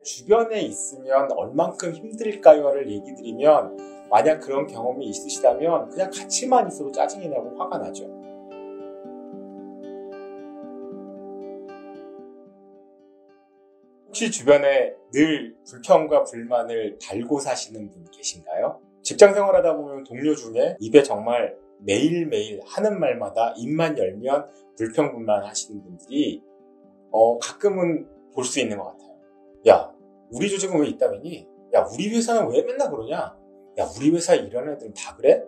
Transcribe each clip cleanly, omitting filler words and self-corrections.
주변에 있으면 얼만큼 힘들까요를 얘기 드리면 만약 그런 경험이 있으시다면 그냥 같이만 있어도 짜증이 나고 화가 나죠. 혹시 주변에 늘 불평과 불만을 달고 사시는 분 계신가요? 직장 생활하다 보면 동료 중에 입에 정말 매일매일 하는 말마다 입만 열면 불평불만 하시는 분들이 가끔은 볼 수 있는 것 같아요. 야, 우리 조직은 왜 이따위니? 야, 우리 회사는 왜 맨날 그러냐? 야, 우리 회사에 이런 애들은 다 그래?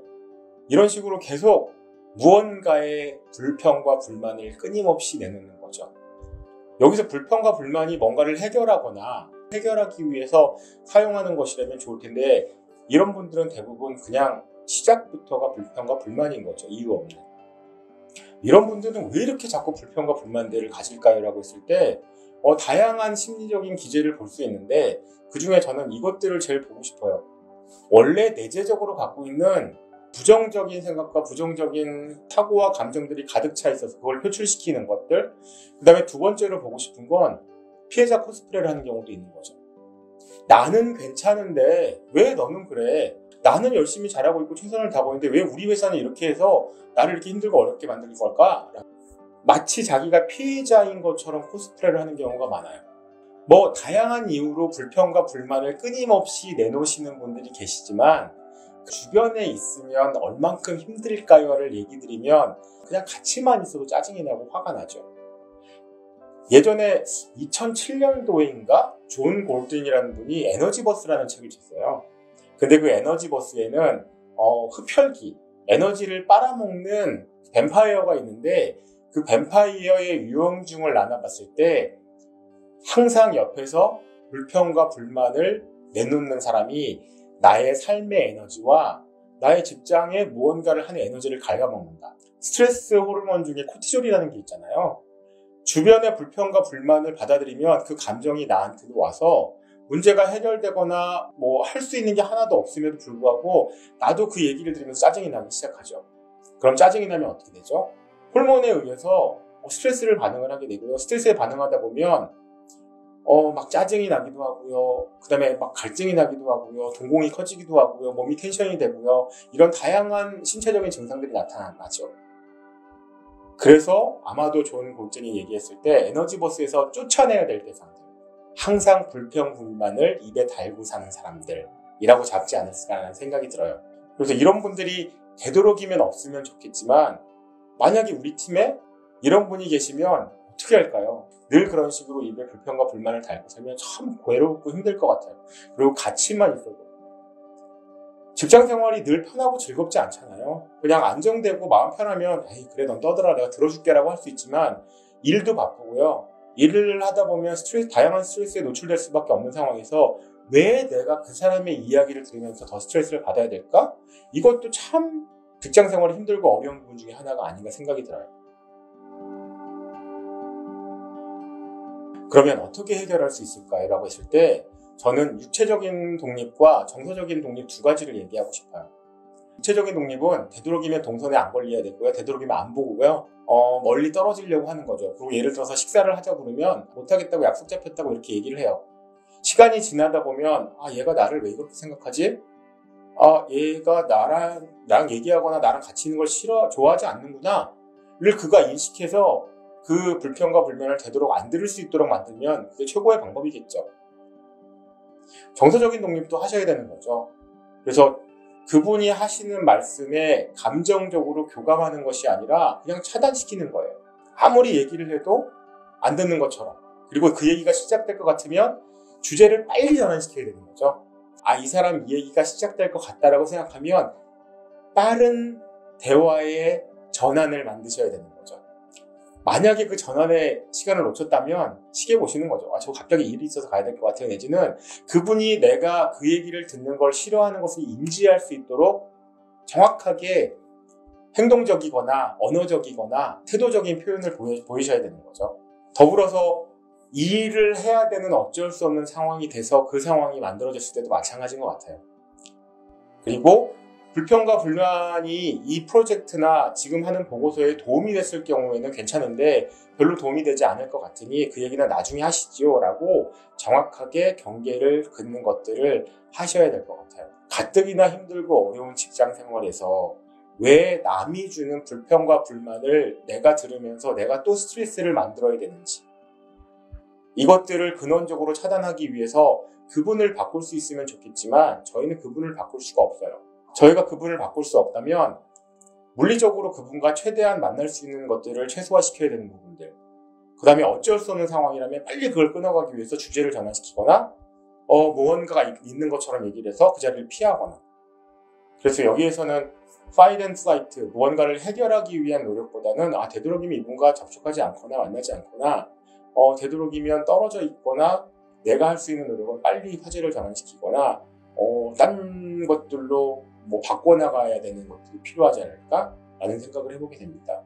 이런 식으로 계속 무언가의 불평과 불만을 끊임없이 내놓는 거죠. 여기서 불평과 불만이 뭔가를 해결하거나 해결하기 위해서 사용하는 것이라면 좋을 텐데 이런 분들은 대부분 그냥 시작부터가 불평과 불만인 거죠. 이유 없는. 이런 분들은 왜 이렇게 자꾸 불평과 불만들을 가질까요? 라고 했을 때 다양한 심리적인 기제를 볼 수 있는데 그 중에 저는 이것들을 제일 보고 싶어요. 원래 내재적으로 갖고 있는 부정적인 생각과 부정적인 사고와 감정들이 가득 차 있어서 그걸 표출시키는 것들. 그 다음에 두 번째로 보고 싶은 건 피해자 코스프레를 하는 경우도 있는 거죠. 나는 괜찮은데 왜 너는 그래? 나는 열심히 잘하고 있고 최선을 다하고 있는데 왜 우리 회사는 이렇게 해서 나를 이렇게 힘들고 어렵게 만드는 걸까? 마치 자기가 피해자인 것처럼 코스프레를 하는 경우가 많아요. 다양한 이유로 불평과 불만을 끊임없이 내놓으시는 분들이 계시지만 주변에 있으면 얼만큼 힘들까요를 얘기 드리면 그냥 같이만 있어도 짜증이 나고 화가 나죠. 예전에 2007년도인가 존 골든이라는 분이 에너지버스라는 책을 썼어요. 근데 그 에너지버스에는 흡혈귀, 에너지를 빨아먹는 뱀파이어가 있는데 그 뱀파이어의 유형중을 나눠봤을 때 항상 옆에서 불평과 불만을 내놓는 사람이 나의 삶의 에너지와 나의 직장에 무언가를 하는 에너지를 갚아먹는다. 스트레스 호르몬 중에 코티졸이라는 게 있잖아요. 주변의 불평과 불만을 받아들이면 그 감정이 나한테도 와서 문제가 해결되거나 할 수 있는 게 하나도 없음에도 불구하고 나도 그 얘기를 들으면서 짜증이 나기 시작하죠. 그럼 짜증이 나면 어떻게 되죠? 호르몬에 의해서 스트레스를 반응을 하게 되고요. 스트레스에 반응하다 보면 막 짜증이 나기도 하고요. 그 다음에 막 갈증이 나기도 하고요. 동공이 커지기도 하고요. 몸이 텐션이 되고요. 이런 다양한 신체적인 증상들이 나타나죠. 그래서 아마도 존 골든이 얘기했을 때 에너지버스에서 쫓아내야 될 대상들, 항상 불평, 불만을 입에 달고 사는 사람들이라고 잡지 않았을까라는 생각이 들어요. 그래서 이런 분들이 되도록이면 없으면 좋겠지만 만약에 우리 팀에 이런 분이 계시면 어떻게 할까요? 늘 그런 식으로 입에 불평과 불만을 달고 살면 참 괴롭고 힘들 것 같아요. 그리고 같이만 있어도. 직장 생활이 늘 편하고 즐겁지 않잖아요. 그냥 안정되고 마음 편하면 에이 그래 넌 떠들어 내가 들어줄게 라고 할 수 있지만 일도 바쁘고요. 일을 하다 보면 다양한 스트레스에 노출될 수밖에 없는 상황에서 왜 내가 그 사람의 이야기를 들으면서 더 스트레스를 받아야 될까? 이것도 참 직장 생활이 힘들고 어려운 부분 중에 하나가 아닌가 생각이 들어요. 그러면 어떻게 해결할 수 있을까요? 라고 했을 때 저는 육체적인 독립과 정서적인 독립 두 가지를 얘기하고 싶어요. 육체적인 독립은 되도록이면 동선에 안 걸려야 되고요. 되도록이면 안 보고요. 멀리 떨어지려고 하는 거죠. 그리고 예를 들어서 식사를 하자고 그러면 못하겠다고 약속 잡혔다고 이렇게 얘기를 해요. 시간이 지나다 보면 얘가 나를 왜 그렇게 생각하지? 얘가 나랑 얘기하거나 나랑 같이 있는 걸 좋아하지 않는구나 를 그가 인식해서 그 불평과 불만을 되도록 안 들을 수 있도록 만들면 그게 최고의 방법이겠죠. 정서적인 독립도 하셔야 되는 거죠. 그래서 그분이 하시는 말씀에 감정적으로 교감하는 것이 아니라 그냥 차단시키는 거예요. 아무리 얘기를 해도 안 듣는 것처럼. 그리고 그 얘기가 시작될 것 같으면 주제를 빨리 전환시켜야 되는 거죠. 이 사람 이 얘기가 시작될 것 같다라고 생각하면 빠른 대화의 전환을 만드셔야 되는 거죠. 만약에 그 전환의 시간을 놓쳤다면 시계 보시는 거죠. 저 갑자기 일이 있어서 가야 될 것 같아요. 내지는 그분이 내가 그 얘기를 듣는 걸 싫어하는 것을 인지할 수 있도록 정확하게 행동적이거나 언어적이거나 태도적인 표현을 보이셔야 되는 거죠. 더불어서 이 일을 해야 되는 어쩔 수 없는 상황이 돼서 그 상황이 만들어졌을 때도 마찬가지인 것 같아요. 그리고 불평과 불만이 이 프로젝트나 지금 하는 보고서에 도움이 됐을 경우에는 괜찮은데 별로 도움이 되지 않을 것 같으니 그 얘기는 나중에 하시죠 라고 정확하게 경계를 긋는 것들을 하셔야 될 것 같아요. 가뜩이나 힘들고 어려운 직장 생활에서 왜 남이 주는 불평과 불만을 내가 들으면서 내가 또 스트레스를 만들어야 되는지, 이것들을 근원적으로 차단하기 위해서 그분을 바꿀 수 있으면 좋겠지만 저희는 그분을 바꿀 수가 없어요. 저희가 그분을 바꿀 수 없다면 물리적으로 그분과 최대한 만날 수 있는 것들을 최소화시켜야 되는 부분들, 그 다음에 어쩔 수 없는 상황이라면 빨리 그걸 끊어가기 위해서 주제를 전환시키거나 무언가가 있는 것처럼 얘기를 해서 그 자리를 피하거나. 그래서 여기에서는 fight and flight, 무언가를 해결하기 위한 노력보다는 되도록이면 이분과 접촉하지 않거나 만나지 않거나 되도록이면 떨어져 있거나 내가 할 수 있는 노력은 빨리 화제를 전환시키거나 딴 것들로 바꿔나가야 되는 것들이 필요하지 않을까? 라는 생각을 해보게 됩니다.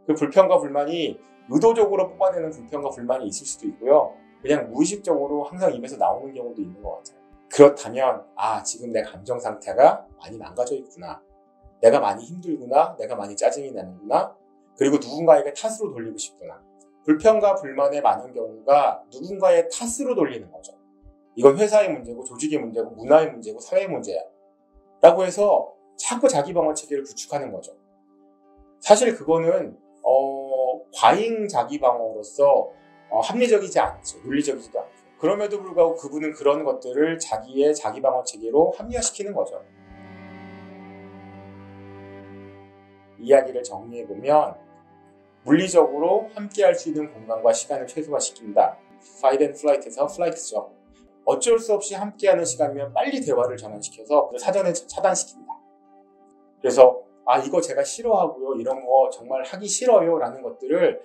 그 불평과 불만이 의도적으로 뽑아내는 불평과 불만이 있을 수도 있고요. 그냥 무의식적으로 항상 입에서 나오는 경우도 있는 것 같아요. 그렇다면 지금 내 감정 상태가 많이 망가져 있구나. 내가 많이 힘들구나. 내가 많이 짜증이 나는구나. 그리고 누군가에게 탓으로 돌리고 싶구나. 불평과 불만의 많은 경우가 누군가의 탓으로 돌리는 거죠. 이건 회사의 문제고 조직의 문제고 문화의 문제고 사회의 문제야 라고 해서 자꾸 자기 방어 체계를 구축하는 거죠. 사실 그거는 과잉 자기 방어로서 합리적이지 않죠. 논리적이지도 않고. 그럼에도 불구하고 그분은 그런 것들을 자기의 자기 방어 체계로 합리화시키는 거죠. 이야기를 정리해보면 물리적으로 함께할 수 있는 공간과 시간을 최소화시킨다. fight and flight에서 flight죠. 어쩔 수 없이 함께하는 시간이면 빨리 대화를 전환시켜서 사전에 차단시킵니다. 그래서 이거 제가 싫어하고요. 이런 거 정말 하기 싫어요. 라는 것들을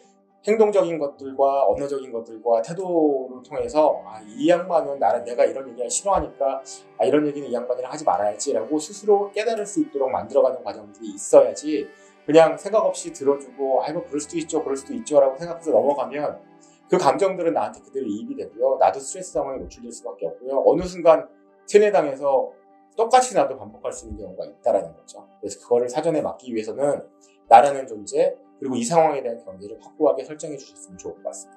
행동적인 것들과 언어적인 것들과 태도를 통해서 이 양반은 내가 이런 얘기를 싫어하니까 이런 얘기는 이 양반이랑 하지 말아야지 라고 스스로 깨달을 수 있도록 만들어가는 과정들이 있어야지 그냥 생각 없이 들어주고 그럴 수도 있죠 그럴 수도 있죠 라고 생각해서 넘어가면 그 감정들은 나한테 그대로 이입이 되고요. 나도 스트레스 상황에 노출될 수밖에 없고요. 어느 순간 세뇌당해서 똑같이 나도 반복할 수 있는 경우가 있다라는 거죠. 그래서 그거를 사전에 막기 위해서는 나라는 존재 그리고 이 상황에 대한 경계를 확고하게 설정해 주셨으면 좋을 것 같습니다.